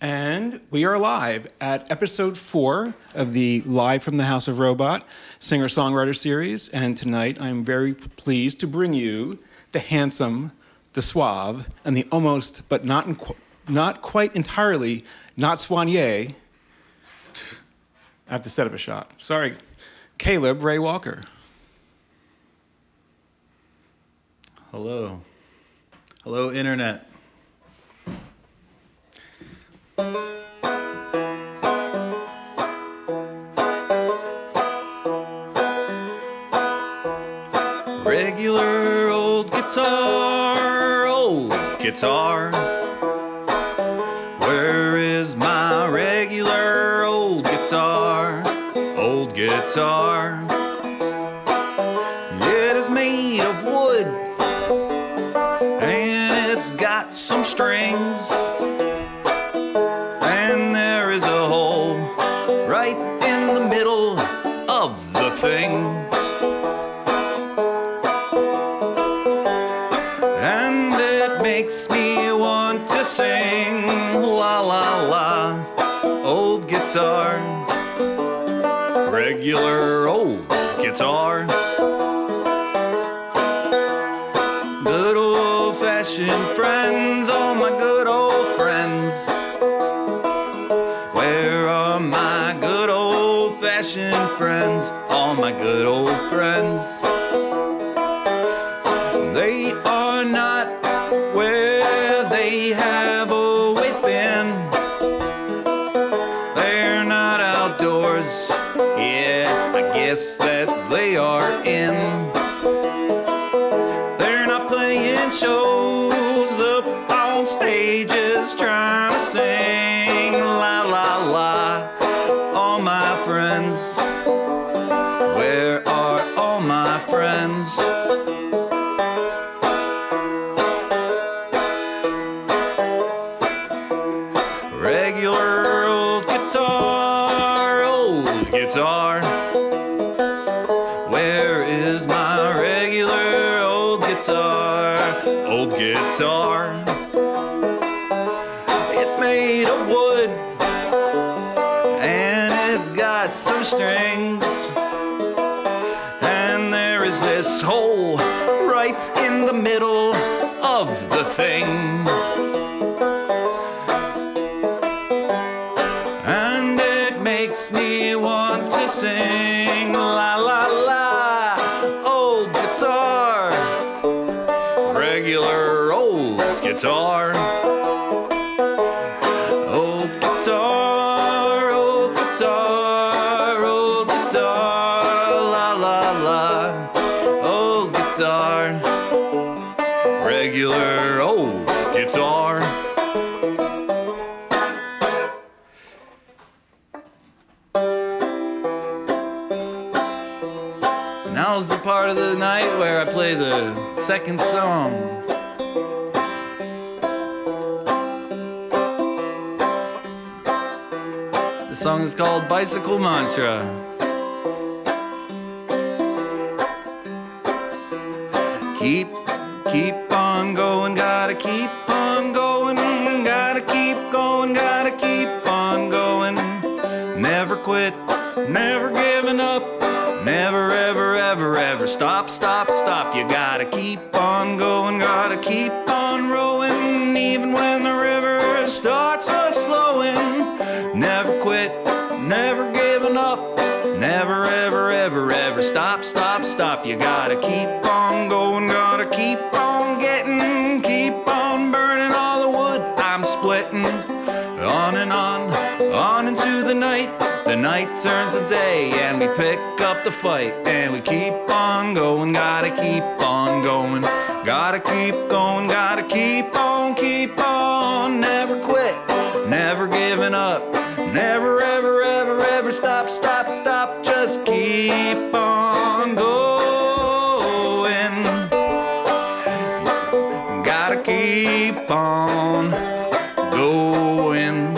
And we are live at episode 4 of the Live from the House of Robot singer-songwriter series. And tonight I'm very pleased to bring you the handsome, the suave, and the almost, but not quite entirely, not soigné. I have to set up a shot. Sorry. Caleb Ray Walker. Hello. Hello, Internet. Regular old guitar. Where is my regular old guitar? Old guitar. It is made of wood, and it's got some strings. And there is a hole right in the middle of the thing. And it makes me want to sing, la la la, old guitar, regular old guitar. Good old-fashioned friends, all my good old friends. Where are my good old-fashioned friends, all my good old friends? They are not where they have always been. They're not outdoors, yeah, I guess that they are in. They're not playing shows up on stages trying to sing, la la la, all my friends. Where are all my friends? Regular old guitar, old guitar. Where is my regular old guitar, old guitar? It's made of wood, and it's got some strings. And there is this hole right in the middle of the thing. And it makes me want to sing, la la la, old guitar, regular old guitar. Old guitar, old guitar, old guitar, la la la, old guitar, regular old guitar. Now's the part of the night where I play the second song. The song is called Bicycle Mantra. Keep on going, gotta keep on going, gotta keep going, gotta keep on going. Never quit, never giving up, never ever ever ever stop, stop, stop. You gotta keep on going, gotta keep on rowing, even when the river starts a-slowing. Never quit, never giving up, never ever ever ever stop, stop, stop. You gotta keep on going, gotta keep on getting, keep on burning all the wood I'm splitting. On and on into the night. The night turns to day and we pick up the fight and we keep on going, gotta keep on going, gotta keep going, gotta keep on, never quit, never giving up, never ever ever ever stop, stop, stop, just keep on going, gotta keep on going.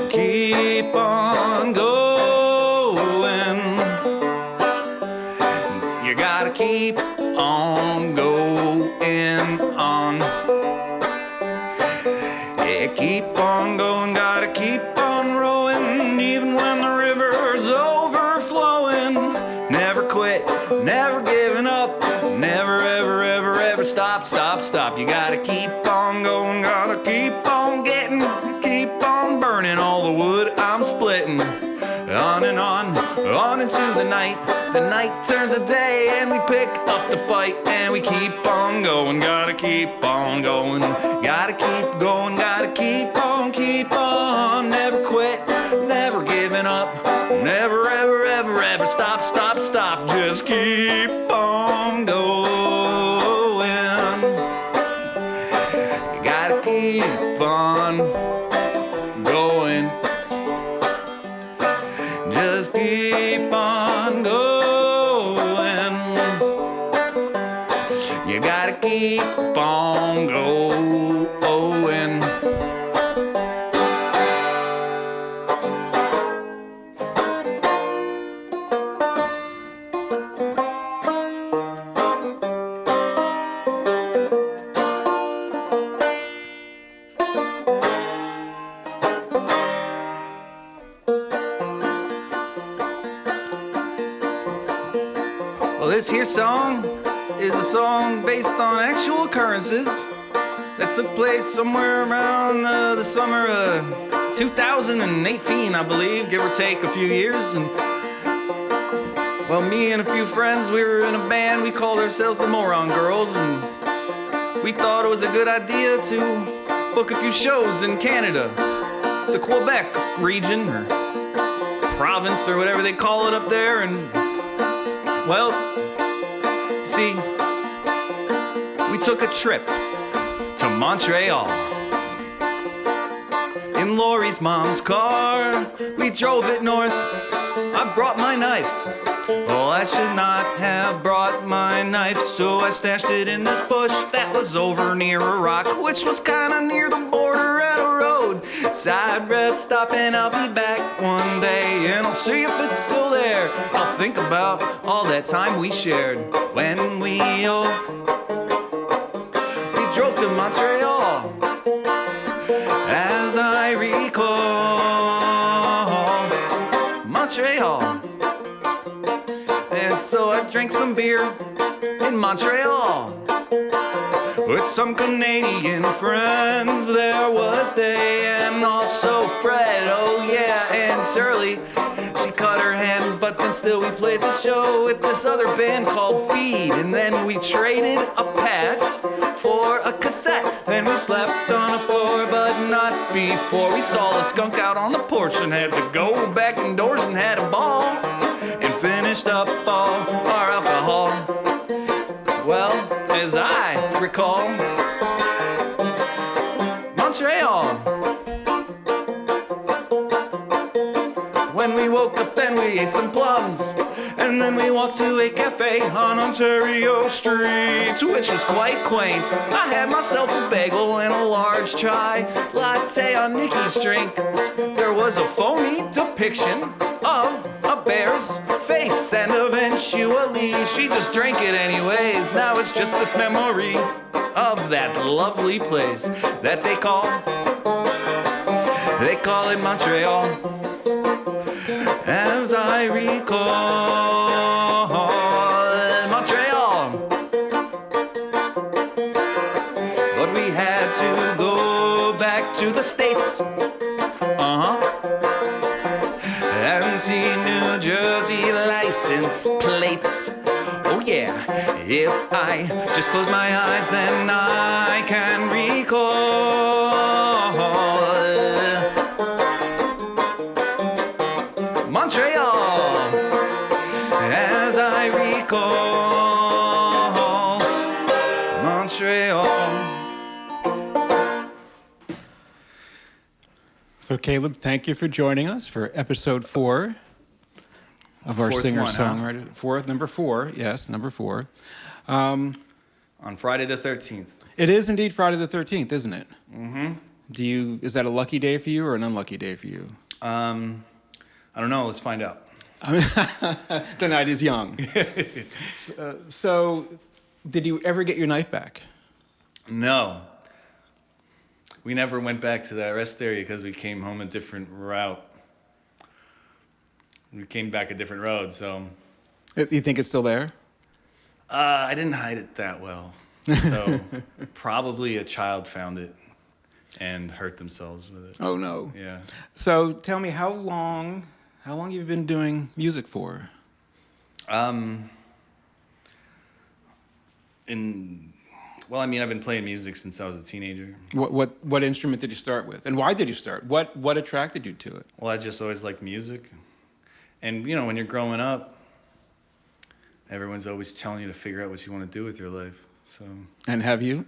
Keep on going. You gotta keep on going on. Yeah, keep on going, gotta keep on rowing, even when the river's overflowing. Never quit, never giving up, never, ever, ever, ever stop, stop, stop. You gotta keep on going, gotta keep on getting, keep on burning all the wood I'm splitting. On and on into the night. The night turns to day and we pick up the fight and we keep on going, gotta keep on going, gotta keep going, gotta keep on, never quit, never giving up, never, ever, ever, ever stop, stop, stop, just keep on going, you gotta keep on going, just keep on going. You gotta keep on going. Well, this here song is a song based on actual occurrences that took place somewhere around the summer of 2018, I believe, give or take a few years. And well, me and a few friends, we were in a band. We called ourselves the Moron Girls, and we thought it was a good idea to book a few shows in Canada, the Quebec region or province or whatever they call it up there. And well, you see, we took a trip to Montreal. In Laurie's mom's car, we drove it north. I brought my knife. Oh, I should not have brought my knife, so I stashed it in this bush that was over near a rock, which was kinda near the border at a road. Side rest stop and I'll be back one day, and I'll see if it's still there. I'll think about all that time we shared when we drove to Montreal. As I recall, Montreal. And so I drank some beer in Montreal with some Canadian friends. There was Day and also Fred, oh yeah, and Shirley. She cut her hand, but then still we played the show with this other band called Feed. And then we traded a patch for a cassette. Then we slept on the floor, but not before we saw a skunk out on the porch and had to go back indoors and had a ball and finished up all our alcohol. Well, as I recall, Montreal. When we woke up, then we ate some plums, and then we walked to a cafe on Ontario Street, which was quite quaint. I had myself a bagel and a large chai latte on Nikki's drink. There was a phony depiction of a bear's face, and eventually she just drank it anyways. Now it's just this memory of that lovely place that they call it Montreal. As I recall, Montreal. But we had to go back to the States, and see New Jersey license plates. Oh yeah, if I just close my eyes, then I can recall Montreal. As I recall Montreal. So, Caleb, thank you for joining us for episode 4 of our singer-songwriter. Number 4, yes, number 4. On Friday the 13th. It is indeed Friday the 13th, isn't it? Mm-hmm. Is that a lucky day for you or an unlucky day for you? I don't know. Let's find out. The night is young. So, did you ever get your knife back? No. We never went back to that rest area because we came home a different route. We came back a different road, so... You think it's still there? I didn't hide it that well. So probably a child found it and hurt themselves with it. Oh, no. Yeah. So tell me, how long have you been doing music for? Well, I mean, I've been playing music since I was a teenager. What instrument did you start with? And why did you start? What attracted you to it? Well, I just always liked music. And, you know, when you're growing up, everyone's always telling you to figure out what you want to do with your life. So. And have you?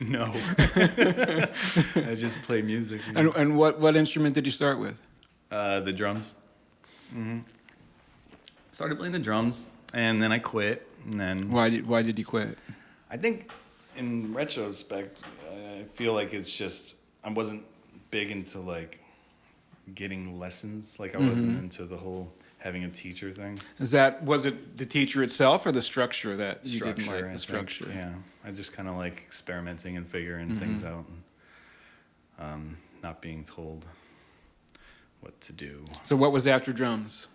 No. I just play music. And what instrument did you start with? The drums. Mm-hmm. Started playing the drums, and then I quit. And then Why did you quit? I think, in retrospect, I feel like it's just I wasn't big into like getting lessons. Like I wasn't into the whole having a teacher thing. Was it the teacher itself or the structure that you didn't like? The structure. Yeah, I just kind of like experimenting and figuring things out, and not being told what to do. So what was after drums?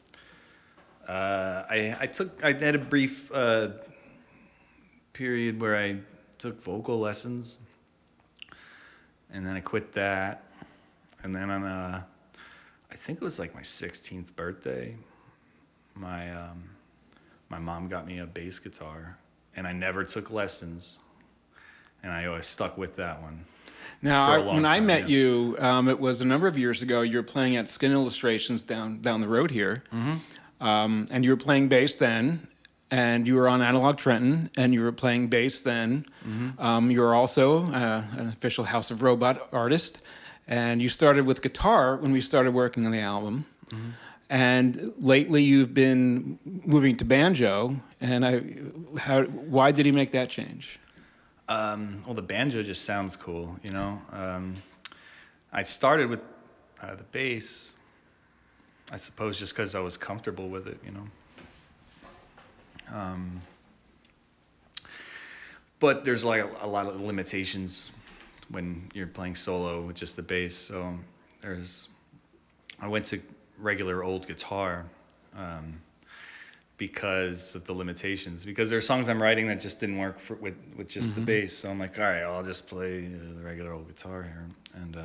I had a brief period where I took vocal lessons, and then I quit that, and then on I think it was like my 16th birthday, my mom got me a bass guitar, and I never took lessons, and I always stuck with that one. Now, when I met you, it was a number of years ago. You were playing at Skin Illustrations down the road here, and you were playing bass then, and you were on Analog Trenton, and you were playing bass then. You were also an official House of Robot artist, and you started with guitar when we started working on the album. And lately, you've been moving to banjo. And why did he make that change? Well, the banjo just sounds cool, you know. I started with the bass, I suppose, just because I was comfortable with it, you know. But there's like a lot of limitations when you're playing solo with just the bass. So I went to regular old guitar because of the limitations. Because there are songs I'm writing that just didn't work with just the bass. So I'm like, all right, I'll just play the regular old guitar here. And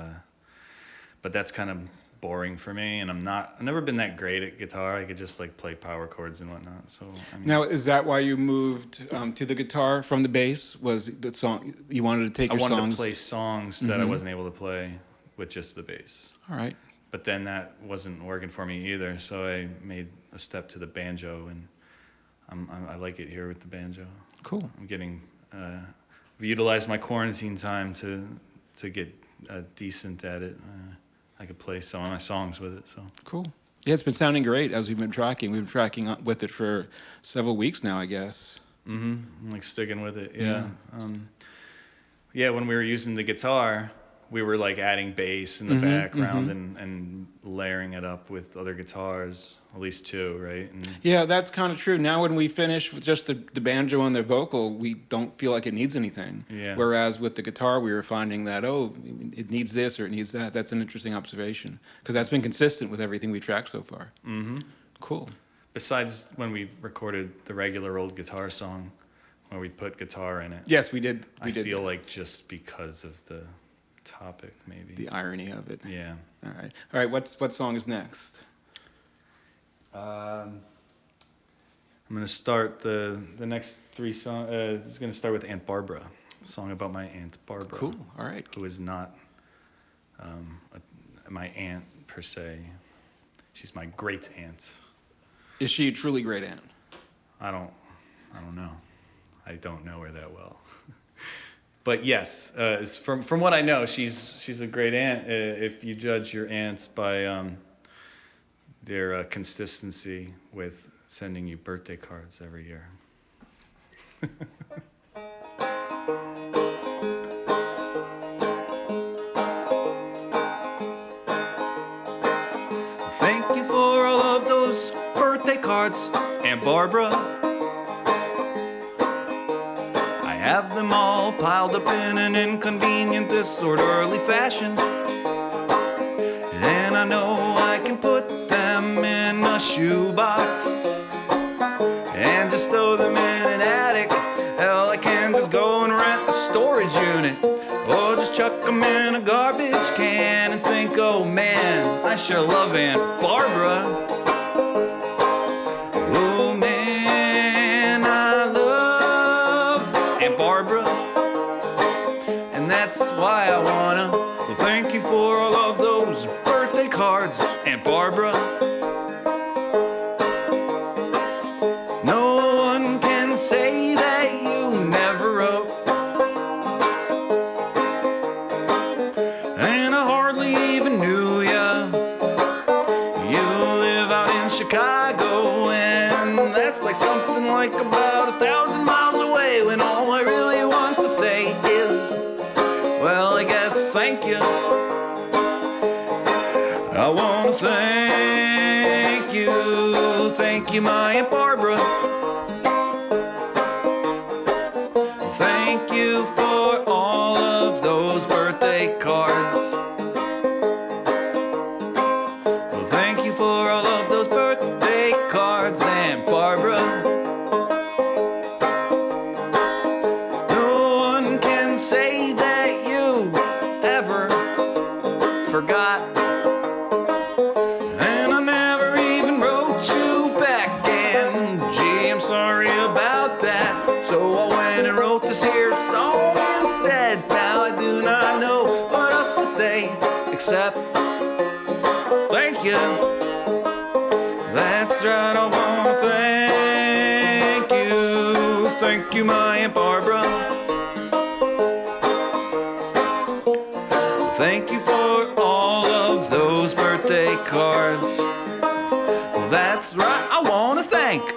but that's kind of boring for me, and I've never been that great at guitar. I could just like play power chords and whatnot. So I mean, now, is that why you moved to the guitar from the bass? Was the song you wanted to take your songs? I wanted to play songs that I wasn't able to play with just the bass. All right. But then that wasn't working for me either, so I made a step to the banjo, and I like it here with the banjo. Cool. I'm getting I've utilized my quarantine time to get decent at it. I could play some of my songs with it. So cool. Yeah, it's been sounding great as we've been tracking. We've been tracking with it for several weeks now, I guess. I'm like sticking with it. Yeah. Yeah. When we were using the guitar, we were like adding bass in the background and layering it up with other guitars, at least two, right? And yeah, that's kind of true. Now when we finish with just the banjo and the vocal, we don't feel like it needs anything. Yeah. Whereas with the guitar, we were finding that, it needs this or it needs that. That's an interesting observation because that's been consistent with everything we've tracked so far. Cool. Besides when we recorded the regular old guitar song where we put guitar in it. Yes, we did. I feel like just because of the topic, maybe. The irony of it. Yeah. All right. What song is next? I'm gonna start the next three songs. It's gonna start with Aunt Barbara, a song about my Aunt Barbara. Cool. All right. Who is not my aunt per se. She's my great aunt. Is she a truly great aunt? I don't know. I don't know her that well. But yes, from what I know, she's a great aunt. If you judge your aunts by their consistency with sending you birthday cards every year. Thank you for all of those birthday cards, Aunt Barbara. I have them all piled up in an inconvenient, disorderly fashion. And I know I can put them in a shoebox and just throw them in an attic. Hell, I can just go and rent a storage unit, or just chuck them in a garbage can and think, oh man, I sure love Aunt Barbara. Oh man, I love Aunt Barbara. And that's why I wanna thank you for all of those birthday cards, Aunt Barbara. No one can say that you never wrote, and I hardly even knew ya. You live out in Chicago, and that's like something like about 1,000 miles away, when all I really want to say is, well, I guess thank you. I want to thank you, my Aunt Barbara. Thank you for all of those birthday cards. Thank you for all of those birthday cards, Aunt Barbara. No one can say that you ever forgot. And I never even wrote you back, and gee, I'm sorry about that. So I went and wrote this here song instead. Now I do not know what else to say except thank you. That's right, I want to thank you, my Aunt Barbara. Thank you for all of those birthday cards. That's right, I want to thank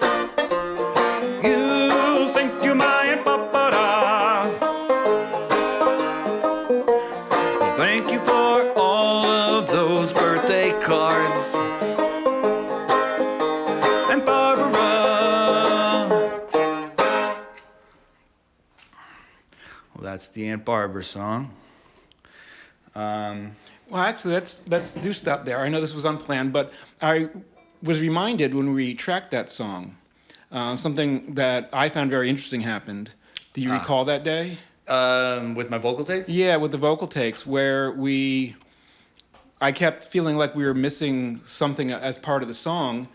you, my Aunt Barbara. Thank you for all of those birthday cards, Aunt Barbara. Well, that's the Aunt Barbara song. Well, actually, let's do stop there. I know this was unplanned, but I was reminded when we tracked that song, something that I found very interesting happened. Do you recall that day? With my vocal takes? Yeah, with the vocal takes, where I kept feeling like we were missing something as part of the song.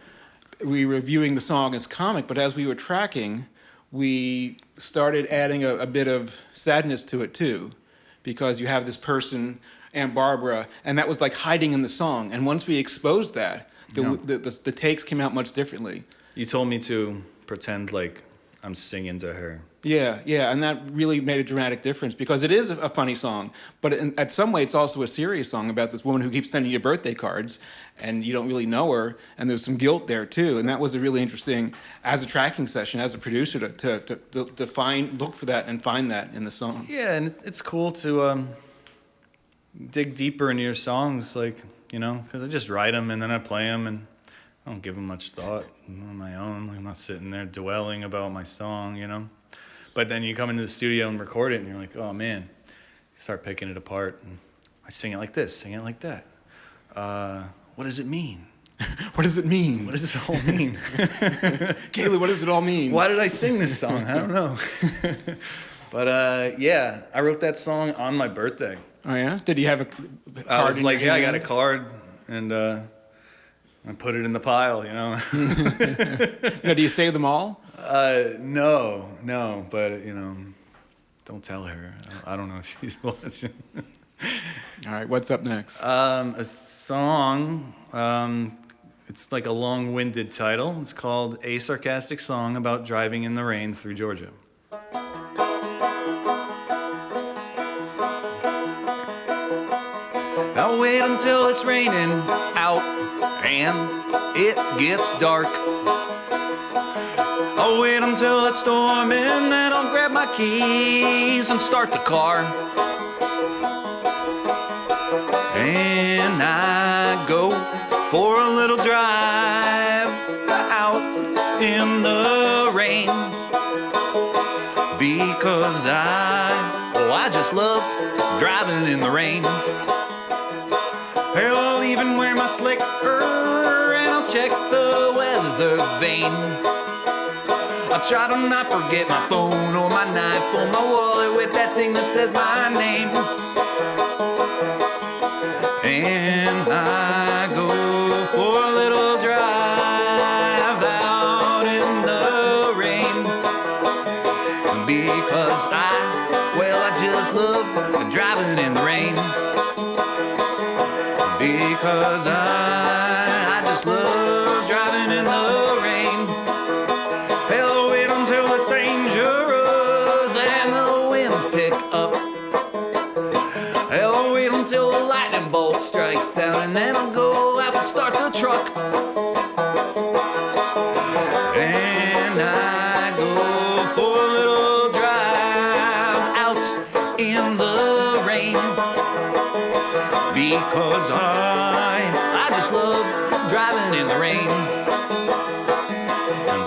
We were viewing the song as comic, but as we were tracking, we started adding a bit of sadness to it too, because you have this person, Aunt Barbara, and that was like hiding in the song. And once we exposed that, the takes came out much differently. You told me to pretend like I'm singing to her. Yeah, and that really made a dramatic difference, because it is a funny song, but at some way it's also a serious song about this woman who keeps sending you birthday cards, and you don't really know her, and there's some guilt there too. And that was a really interesting, as a tracking session, as a producer, to look for that and find that in the song. Yeah, and it's cool to dig deeper into your songs, like, because I just write them and then I play them, and I don't give them much thought on my own. Like, I'm not sitting there dwelling about my song, But then you come into the studio and record it, and you're like, oh man, you start picking it apart. And I sing it like this, sing it like that. What does it mean? What does it mean? What does this all mean? Kaylee, what does it all mean? Why did I sing this song? I don't know. But yeah, I wrote that song on my birthday. Oh yeah? Did you have a card? I was like, your I hand? got a card, and I put it in the pile, Now, do you save them all? No, but don't tell her. I don't know if she's watching. All right, what's up next? A song. It's like a long-winded title. It's called "A Sarcastic Song About Driving in the Rain Through Georgia." I'll wait until it's raining out and it gets dark. I'll wait until it's storming, then I'll grab my keys and start the car. And I go for a little drive out in the rain, because I just love driving in the rain. Hell, I'll even wear my slicker and I'll check the weather vane. I'll try to not forget my phone or my knife or my wallet with that thing that says my name. And I go for a little drive out in the rain because I just love driving in the rain. Because I just love driving in the rain. Hell, wait until it's dangerous and the winds pick up. Hell, wait until the lightning bolt strikes down, and then I'll go out to start the truck. And I go for a little drive out in the rain. Because I just love driving in the rain.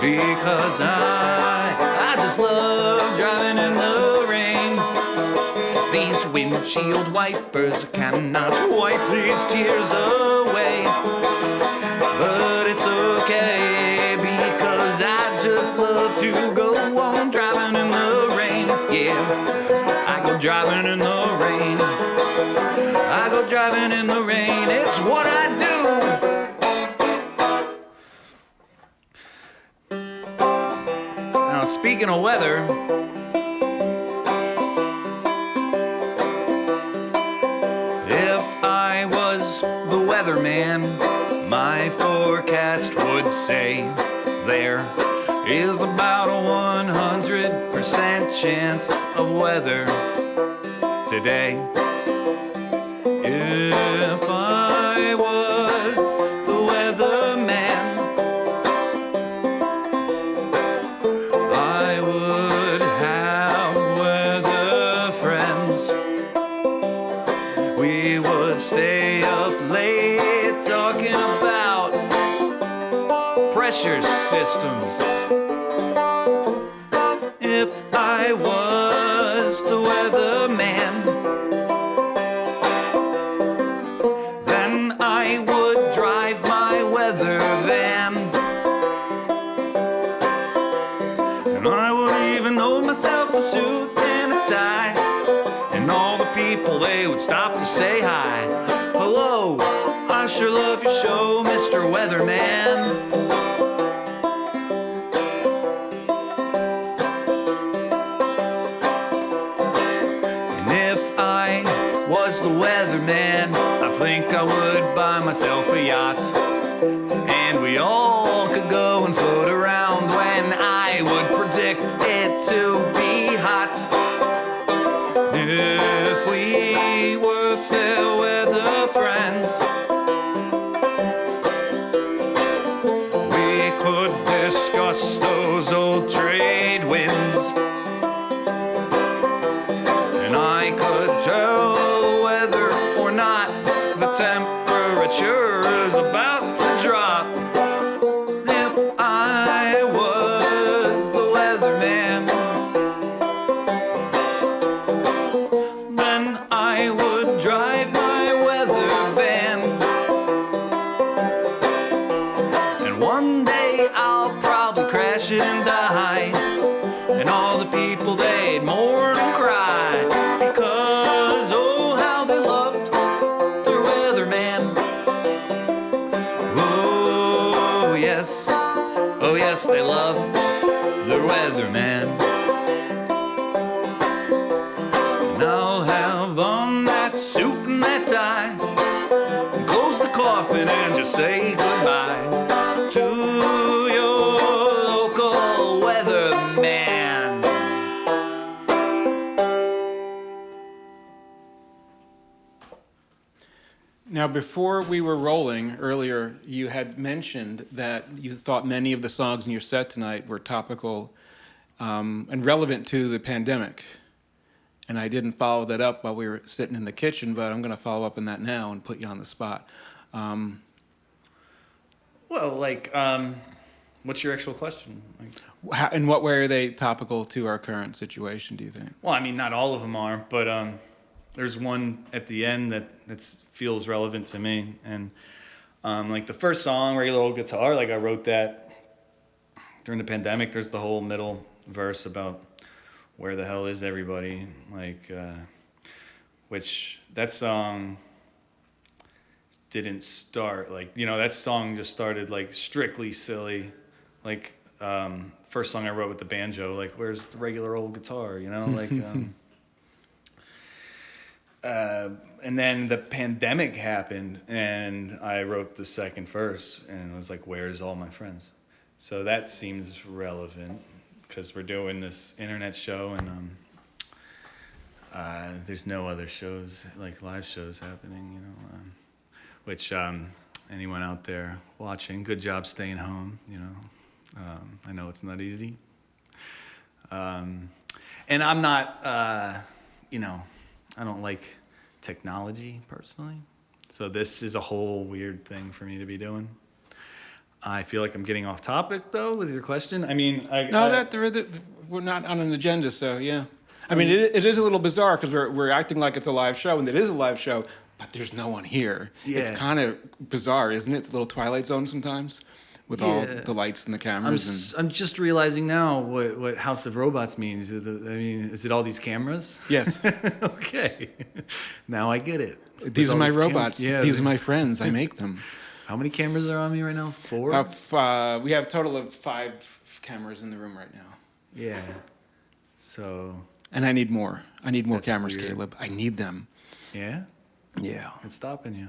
Because I just love driving in the rain. These windshield wipers cannot wipe these tears away. But it's okay because I just love to go on driving in the rain. Yeah, I go driving in the rain. I go driving in the rain, it's what I do. Now, speaking of weather, if I was the weatherman, my forecast would say there is about a 100% chance of weather today. If I was the weatherman, I would have weather friends. We would stay up late talking about pressure systems. If I was the weatherman, I would drive my weather van. And I would even owe myself a suit and a tie. And all the people, they would stop to say hi. Hello, I sure love your show, Mr. Weatherman. And if I was the weatherman, I think I would buy myself a yacht, and we all could go and float around when I would predict it to be hot. If we were fair weather friends, we could discuss those old trade winds, and I could tell whether or not the temperature is about to drop. If I was the weatherman, then I would drive my weather van. And one day I'll probably crash it and die, and all the people, they'd mourn and cry, because oh how they loved their weatherman. Oh yes, they love their weatherman. And I'll have on that suit and that tie, and close the coffin and just say goodbye to your local weatherman. Now, before we were rolling earlier, you had mentioned that you thought many of the songs in your set tonight were topical and relevant to the pandemic. And I didn't follow that up while we were sitting in the kitchen, but I'm going to follow up on that now and put you on the spot. Well, like, What's your actual question? Like, In what way are they topical to our current situation, do you think? well, I mean, not all of them are, but there's one at the end that feels relevant to me. And like the first song, Regular Old Guitar, like I wrote that during the pandemic. There's the whole middle verse about where the hell is everybody, like, which that song didn't start, like, you know, that song just started like strictly silly, like first song I wrote with the banjo, like, where's the regular old guitar, you know, like and then the pandemic happened and I wrote the second verse and it was like, where's all my friends? So that seems relevant because we're doing this internet show and there's no other shows, like live shows happening, you know, which anyone out there watching, good job staying home, you know. I know it's not easy. And I'm not, you know, I don't like technology personally. So this is a whole weird thing for me to be doing. I feel like I'm getting off topic though with your question. I mean, We're not on an agenda, so yeah. I mean, it is a little bizarre because we're acting like it's a live show, and it is a live show, but there's no one here. Yeah. It's kind of bizarre, isn't it? It's a little Twilight Zone sometimes with all the lights and the cameras. I'm just realizing now what House of Robots means. I mean, is it all these cameras? Yes. Okay. Now I get it. These are my these robots. Yeah. These are my friends. I make them. How many cameras are on me right now? 4? We have a total of 5 cameras in the room right now. Yeah. So. And I need more. I need more That's cameras, weird. Caleb. I need them. Yeah? Yeah. What's stopping you?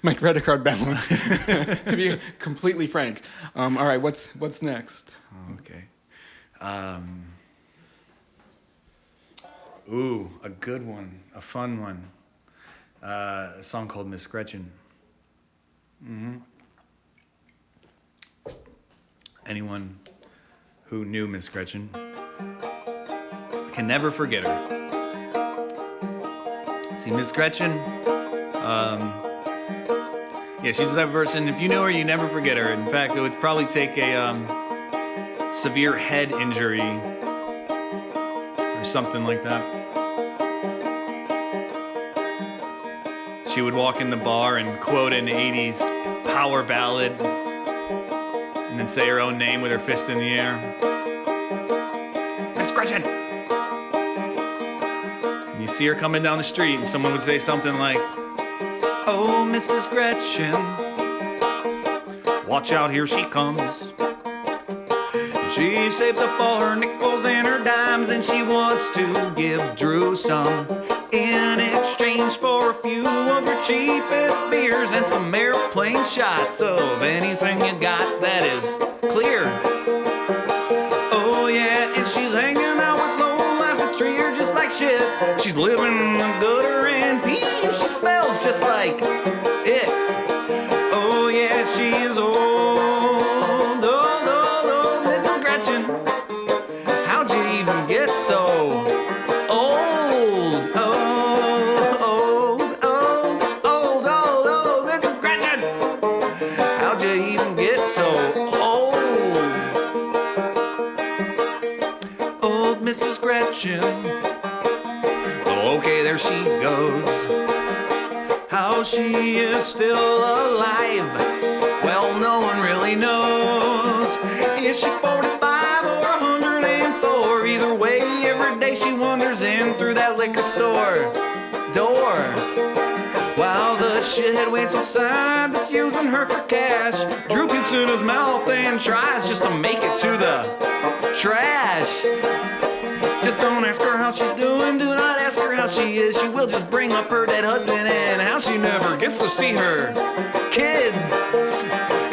My credit card balance, to be completely frank. All right, what's next? Okay. Ooh, a good one, a fun one. A song called Miss Gretchen. Anyone who knew Miss Gretchen can never forget her. See, Miss Gretchen, yeah, she's the type of person, if you knew her, you never forget her. In fact, it would probably take a severe head injury or something like that. She would walk in the bar and quote an 80s power ballad and then say her own name with her fist in the air. Miss Gretchen! And you see her coming down the street and someone would say something like, oh, Mrs. Gretchen, watch out, here she comes. She saved up all her nickels and her dimes and she wants to give Drew some in exchange for a few of her cheapest beers and some airplane shots of anything you got that is clear. Oh yeah, and she's hanging out with low lives that treat her just like shit. She's living in the gutter and pee. She smells just like it. Oh yeah, she is old, old, old, old Mrs. Gretchen. How'd you even get so old? Old, old, old, old, old, old Mrs. Gretchen. How'd you even get so old? Old Mrs. Gretchen. Okay, there she goes. How she is still alive, well, no one really knows. Is she 45 or 104? Either way, every day she wanders in through that liquor store door. While the shithead waits outside that's using her for cash, Drew pukes in his mouth and tries just to make it to the trash. Just don't ask her how she's doing, do not ask her how she is. She will just bring up her dead husband and how she never gets to see her kids.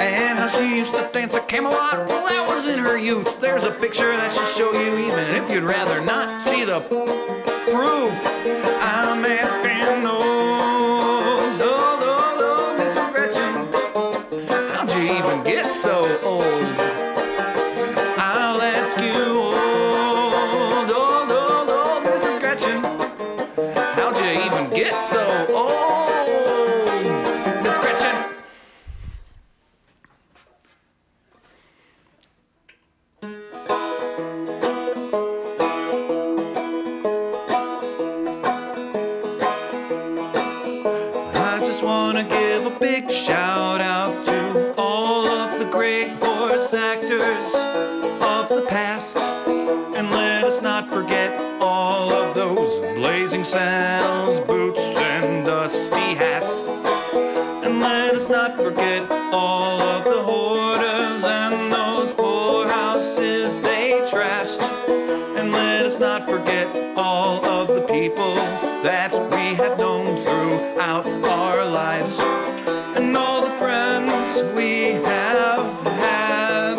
And how she used to dance at Camelot, well that was in her youth. There's a picture that she'll show you even if you'd rather not see the proof. I'm asking old, old, old, old Mrs. Gretchen, how'd you even get so old? I'll ask you old, old, old, old Mrs. Gretchen, how'd you even get so old? Miss Gretchen. just want to give a big shout out to all of the great voice actors of the past. And let us not forget all of those blazing saddles, boots, and dusty hats. And let us not forget all of the hoarders and those poorhouses they trashed. And let us not forget all of the people that we have known throughout our lives, and all the friends we have had.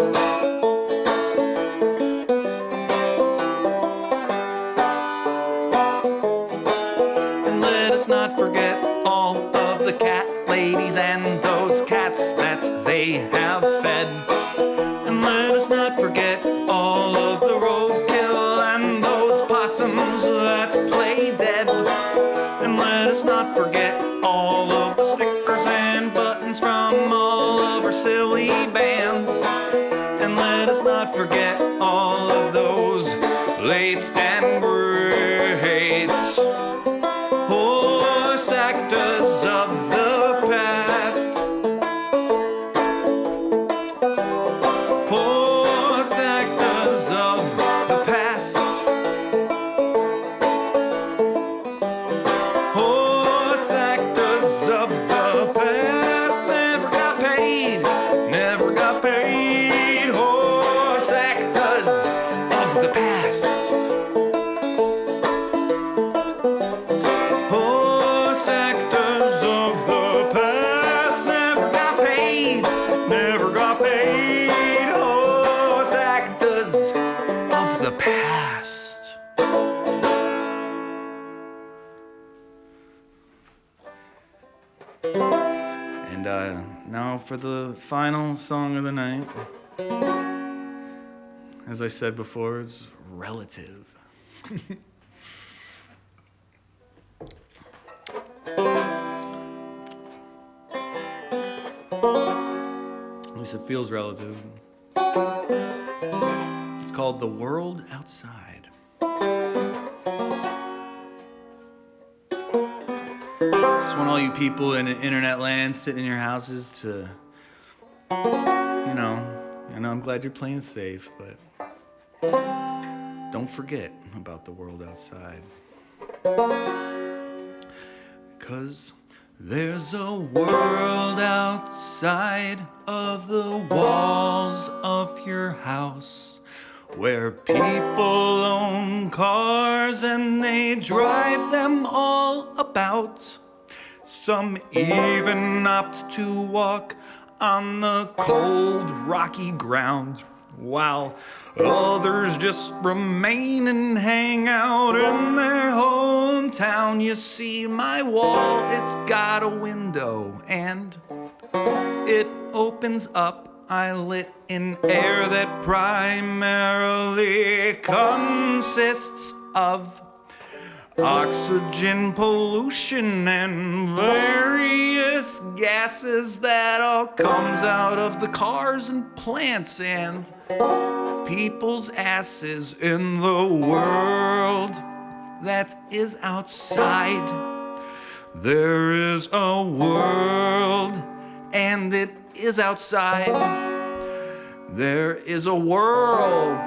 And let us not forget all of the cat ladies and those cats that they have fed. And let us not forget all of the roadkill and those possums that play dead. And let us not forget all of the stickers and buttons from all of our silly bands. And let us not forget all of those late and great horse actors of the past. Horse actors of the past. Horse actors of the past never got paid, never got paid. Horse actors of the past. Horse actors of the past never got paid, never got paid. Horse actors of the past. And now for the final song of the night. As I said before, it's relative. At least it feels relative. It's called The World Outside. Just want all you people in internet land sitting in your houses to, I know I'm glad you're playing safe, but don't forget about the world outside. Because there's a world outside of the walls of your house, where people own cars and they drive them all about. Some even opt to walk on the cold, rocky ground, while others just remain and hang out in their hometown. You see, my wall, it's got a window and it opens up. I lit in air that primarily consists of oxygen pollution and various gases that all comes out of the cars and plants and people's asses in the world that is outside. There is a world and it is outside. There is a world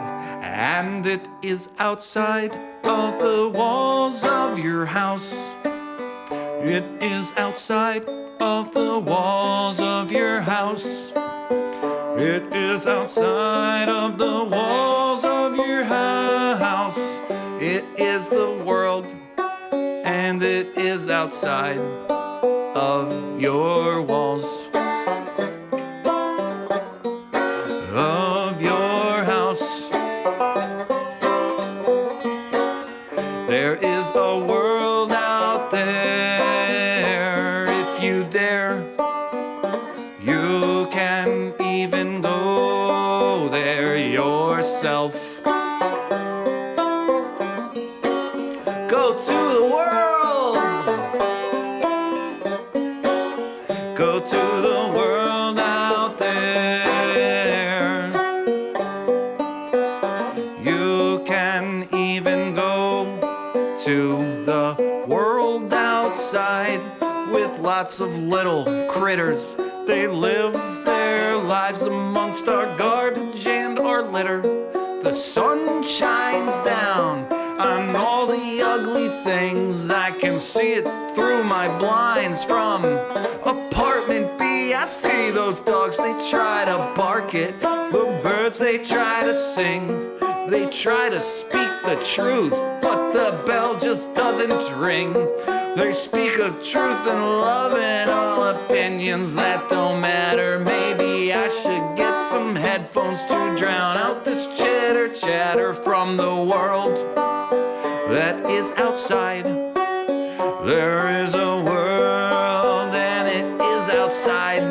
and it is outside of the walls of your house. It is outside of the walls of your house. It is outside of the walls of your house. It is the world and it is outside of your walls. Of your house. There is a world out there, if you dare. You can even go there yourself. Go to the world. Go to the world out there. You can even go to the world outside with lots of little critters. They live their lives amongst our garbage and our litter. The sun shines down on all the ugly things. I can see it through my blinds from apartment B. I see those dogs, they try to bark it. The birds, they try to sing. They try to speak the truth, but the bell just doesn't ring. They speak of truth and love and all opinions that don't matter. Maybe I should get some headphones to drown out this chitter chatter from the world that is outside. There is a world and it is outside.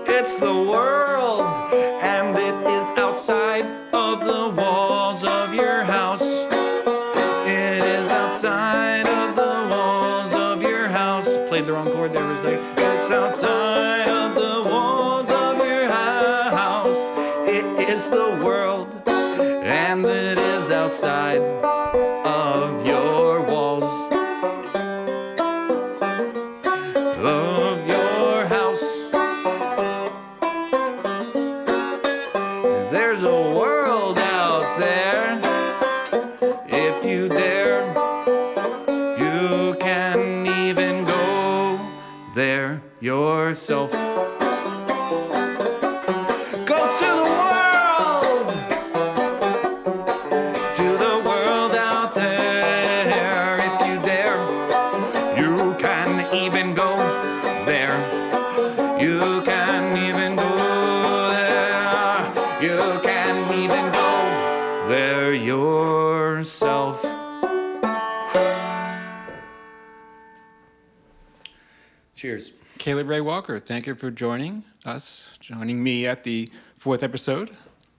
It's the world and it is outside of the walls of your house. It is outside of the walls of your house. Played the wrong chord there for a second. It's outside of the walls of your house. It is the world and it is outside of your walls. Of your house. There's a world out there. If you dare, you can even go there yourself. Go to the world, to the world out there. If you dare, you can even go there. You can even go there. You can even go there yourself. Cheers. Caleb Ray Walker, thank you for joining me at the 4th episode.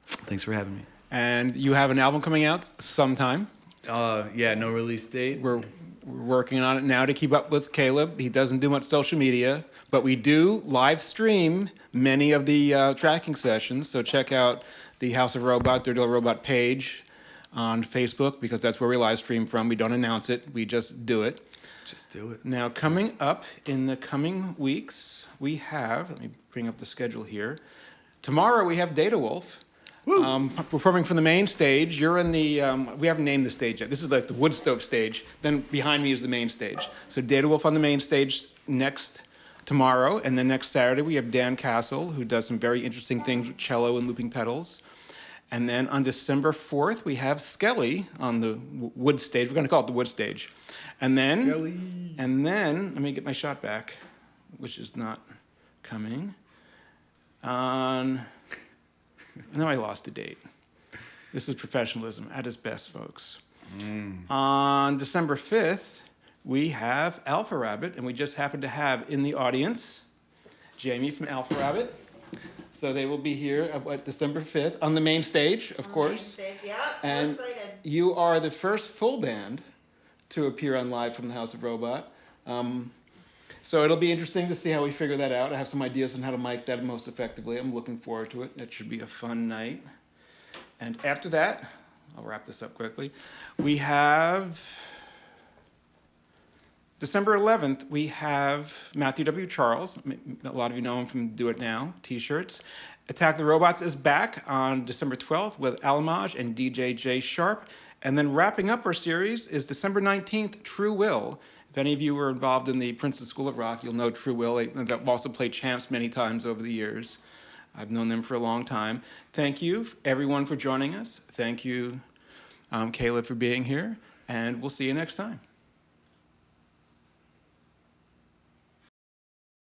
Thanks for having me. And you have an album coming out sometime. Yeah, no release date. We're working on it now to keep up with Caleb. He doesn't do much social media, but we do live stream many of the tracking sessions. So check out the House of Robot, Dirty Little Robot page on Facebook, because that's where we live stream from. We don't announce it, we just do it. Just do it. Now, coming up in the coming weeks, we have, let me bring up the schedule here. Tomorrow we have Data Wolf. Performing from the main stage. You're in the, we haven't named the stage yet. This is like the wood stove stage. Then behind me is the main stage. So Data Wolf on the main stage tomorrow. And then next Saturday we have Dan Castle, who does some very interesting things with cello and looping pedals. And then on December 4th, we have Skelly on the wood stage. We're going to call it the wood stage. And then, let me get my shot back, which is not coming. No, I lost the date. This is professionalism at its best, folks. On December 5th, we have Alpha Rabbit, and we just happen to have in the audience Jamie from Alpha Rabbit. So they will be here at December 5th on the main stage, of course. Main stage, yeah. And So excited. you are the first full band to appear on Live from the House of Robot. So it'll be interesting to see how we figure that out. I have some ideas on how to mic that most effectively. I'm looking forward to it. It should be a fun night. And after that, I'll wrap this up quickly. We have December 11th, we have Matthew W. Charles. A lot of you know him from Do It Now t-shirts. Attack the Robots is back on December 12th with Alamaj and DJ J Sharp. And then wrapping up our series is December 19th, True Will. If any of you were involved in the Princeton School of Rock, you'll know True Will. They've also played Champs many times over the years. I've known them for a long time. Thank you, everyone, for joining us. Thank you, Caleb, for being here. And we'll see you next time.